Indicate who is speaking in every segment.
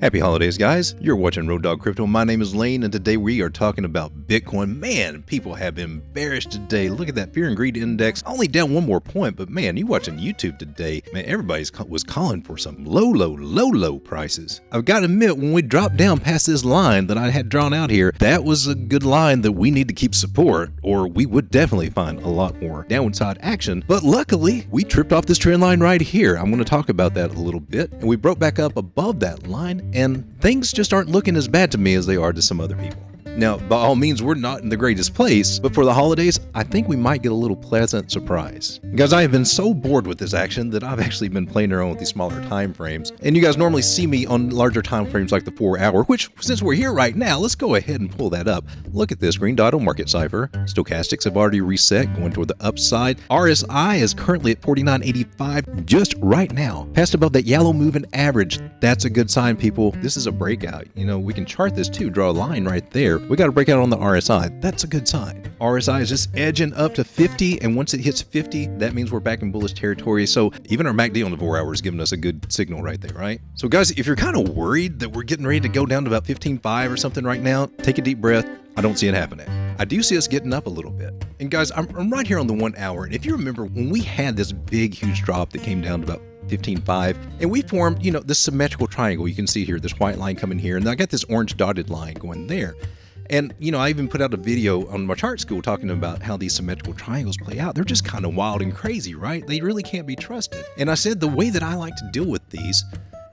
Speaker 1: Happy holidays, guys. You're watching Road Dog Crypto. My name is Lane, and today we are talking about Bitcoin. Man, people have been bearish today. Look at that fear and greed index. Only down one more point, but man, you watching YouTube today, man, everybody was calling for some low prices. I've got to admit, when we dropped down past this line that I had drawn out here, that was a good line that we need to keep support, or we would definitely find a lot more downside action. But luckily, we tripped off this trend line right here. I'm going to talk about that a little bit. And we broke back up above that line, and things just aren't looking as bad to me as they are to some other people. Now, by all means, we're not in the greatest place, but for the holidays, I think we might get a little pleasant surprise. Guys, I have been so bored with this action that I've actually been playing around with these smaller time frames. And you guys normally see me on larger time frames like the 4 hour, which, since we're here right now, let's go ahead and pull that up. Look at this green dot on market cipher. Stochastics have already reset, going toward the upside. RSI is currently at 49.85 just right now. Passed above that yellow moving average. That's a good sign, people. This is a breakout. You know, we can chart this too, draw a line right there. We got to break out on the RSI. That's a good sign. RSI is just edging up to 50, and once it hits 50, that means we're back in bullish territory. So even our MACD on the 4 hour is giving us a good signal right there, right? So guys, if you're kind of worried that we're getting ready to go down to about 15.5 or something right now, take a deep breath. I don't see it happening. I do see us getting up a little bit. And guys, I'm right here on the 1 hour. And if you remember when we had this big, huge drop that came down to about 15.5, and we formed, you know, this symmetrical triangle. You can see here, this white line coming here, and I got this orange dotted line going there. And, you know, I even put out a video on my chart school talking about how these symmetrical triangles play out. They're just kind of wild and crazy, right? They really can't be trusted. And I said the way that I like to deal with these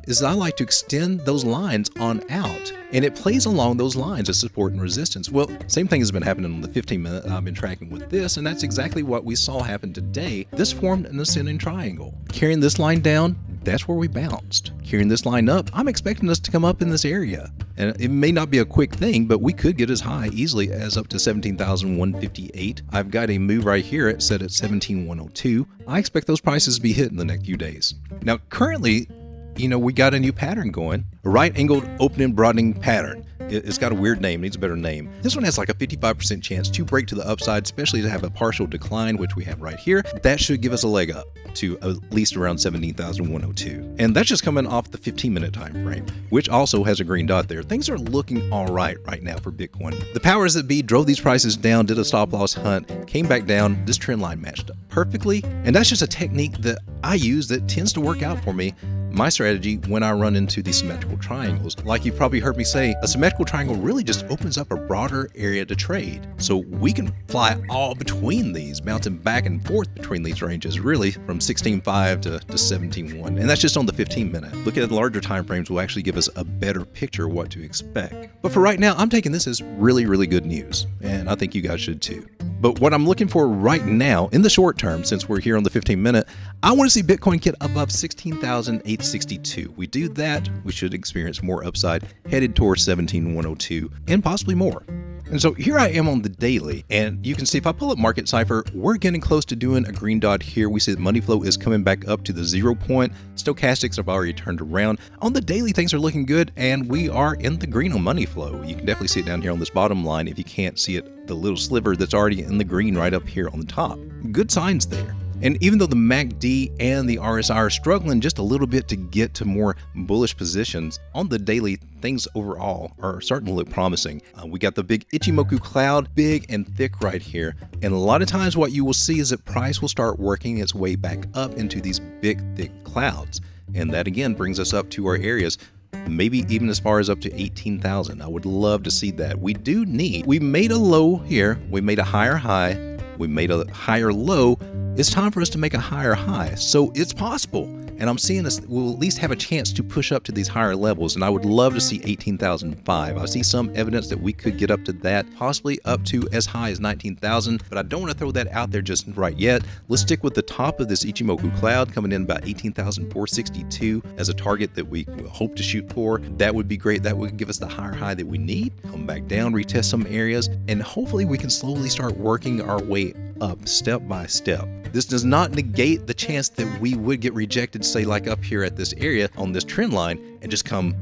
Speaker 1: is I like to extend those lines on out, and it plays along those lines of support and resistance. Well, same thing has been happening on the 15-minute I've been tracking with this, and that's exactly what we saw happen today. This formed an ascending triangle. Carrying this line down, that's where we bounced. Carrying this line up, I'm expecting us to come up in this area. And it may not be a quick thing, but we could get as high easily as up to 17,158. I've got a move right here set at 17,102. I expect those prices to be hit in the next few days. Now, currently, you know, we got a new pattern going, a right-angled opening broadening pattern. It's got a weird name, needs a better name. This one has like a 55% chance to break to the upside, especially to have a partial decline, which we have right here. That should give us a leg up to at least around 17,102. And that's just coming off the 15-minute time frame, which also has a green dot there. Things are looking all right now for Bitcoin. The powers that be drove these prices down, did a stop loss hunt, came back down. This trend line matched up perfectly. And that's just a technique that I use that tends to work out for me. My strategy when I run into these symmetrical triangles, like you've probably heard me say, a symmetrical triangle really just opens up a broader area to trade. So we can fly all between these, bouncing back and forth between these ranges, really from 16.5 to 17.1. And that's just on the 15-minute. Looking at the larger time frames will actually give us a better picture of what to expect. But for right now, I'm taking this as really good news. And I think you guys should too. But what I'm looking for right now, in the short term, since we're here on the 15-minute, I want to see Bitcoin get above 16,862. We do that, we should experience more upside, headed towards 17,102, and possibly more. And so here I am on the daily, and you can see if I pull up Market Cipher, we're getting close to doing a green dot here. We see that money flow is coming back up to the 0 point. Stochastics have already turned around. On the daily, things are looking good, and we are in the green on money flow. You can definitely see it down here on this bottom line if you can't see it, the little sliver that's already in the green right up here on the top. Good signs there. And even though the MACD and the RSI are struggling just a little bit to get to more bullish positions, on the daily, things overall are starting to look promising. We got the big Ichimoku cloud, big and thick right here. And a lot of times what you will see is that price will start working its way back up into these big, thick clouds. And that again brings us up to our areas, maybe even as far as up to 18,000. I would love to see that. We made a low here, we made a higher high, we made a higher low. It's time for us to make a higher high. So it's possible. And I'm seeing us, we'll at least have a chance to push up to these higher levels. And I would love to see 18,005. I see some evidence that we could get up to that, possibly up to as high as 19,000. But I don't want to throw that out there just right yet. Let's stick with the top of this Ichimoku cloud, coming in about 18,462 as a target that we hope to shoot for. That would be great. That would give us the higher high that we need. Come back down, retest some areas, and hopefully we can slowly start working our way up step by step. This does not negate the chance that we would get rejected, say like up here at this area on this trend line, and just come,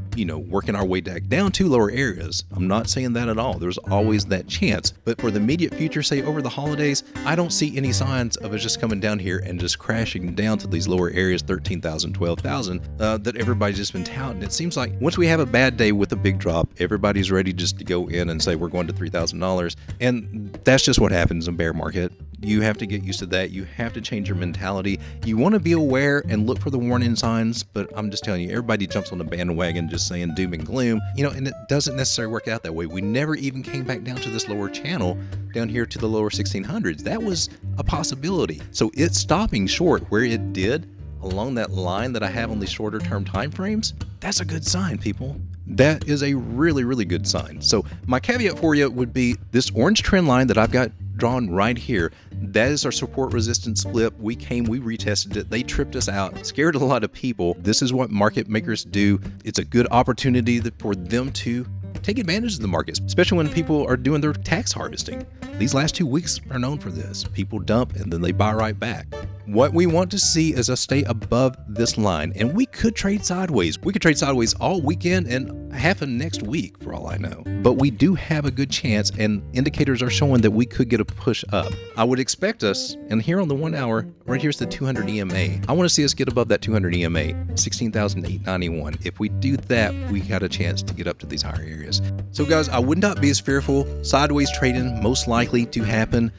Speaker 1: working our way back down to lower areas. I'm not saying that at all. There's always that chance. But for the immediate future, say over the holidays, I don't see any signs of us just coming down here and just crashing down to these lower areas, 13,000, 12,000, that everybody's just been touting. It seems like once we have a bad day with a big drop, everybody's ready just to go in and say we're going to $3,000. And that's just what happens in bear market. You have to get used to that. You have to change your mentality. You want to be aware and look for the warning signs, but I'm just telling you, everybody jumps on the bandwagon just saying doom and gloom, and it doesn't necessarily work out that way. We never even came back down to this lower channel down here to the lower 1600s. That was a possibility. So it's stopping short where it did along that line that I have on these shorter term time frames. That's a good sign, people. That is a really, really good sign. So my caveat for you would be this orange trend line that I've got drawn right here. That is our support resistance flip. We retested it. They tripped us out, scared a lot of people. This is what market makers do. It's a good opportunity for them to take advantage of the markets, especially when people are doing their tax harvesting. These last 2 weeks are known for this. People dump and then they buy right back. What we want to see is us stay above this line, and we could trade sideways. We could trade sideways all weekend and half of next week for all I know. But we do have a good chance, and indicators are showing that we could get a push up. I would expect us, and here on the 1 hour, right here's the 200 EMA. I want to see us get above that 200 EMA, 16,891. If we do that, we got a chance to get up to these higher areas. So guys, I would not be as fearful. Sideways trading most likely to happen,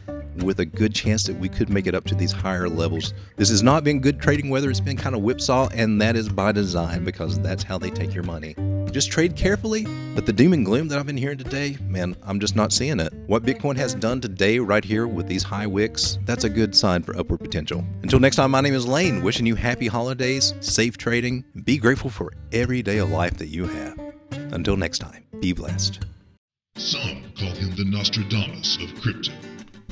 Speaker 1: with a good chance that we could make it up to these higher levels. This has not been good trading weather. It's been kind of whipsaw, and that is by design because that's how they take your money. Just trade carefully, but the doom and gloom that I've been hearing today, man, I'm just not seeing it. What Bitcoin has done today right here with these high wicks, that's a good sign for upward potential. Until next time, my name is Lane, wishing you happy holidays, safe trading, and be grateful for every day of life that you have. Until next time, be blessed.
Speaker 2: Some call him the Nostradamus of crypto.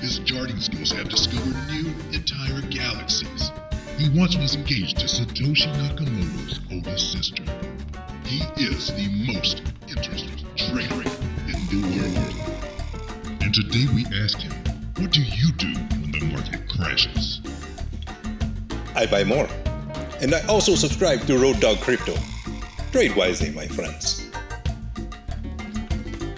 Speaker 2: His jargon skills have discovered new entire galaxies. He once was engaged to Satoshi Nakamoto's oldest sister. He is the most interesting trader in the world. And today we ask him, what do you do when the market crashes?
Speaker 3: I buy more. And I also subscribe to Road Dog Crypto. Trade wisely, my friends.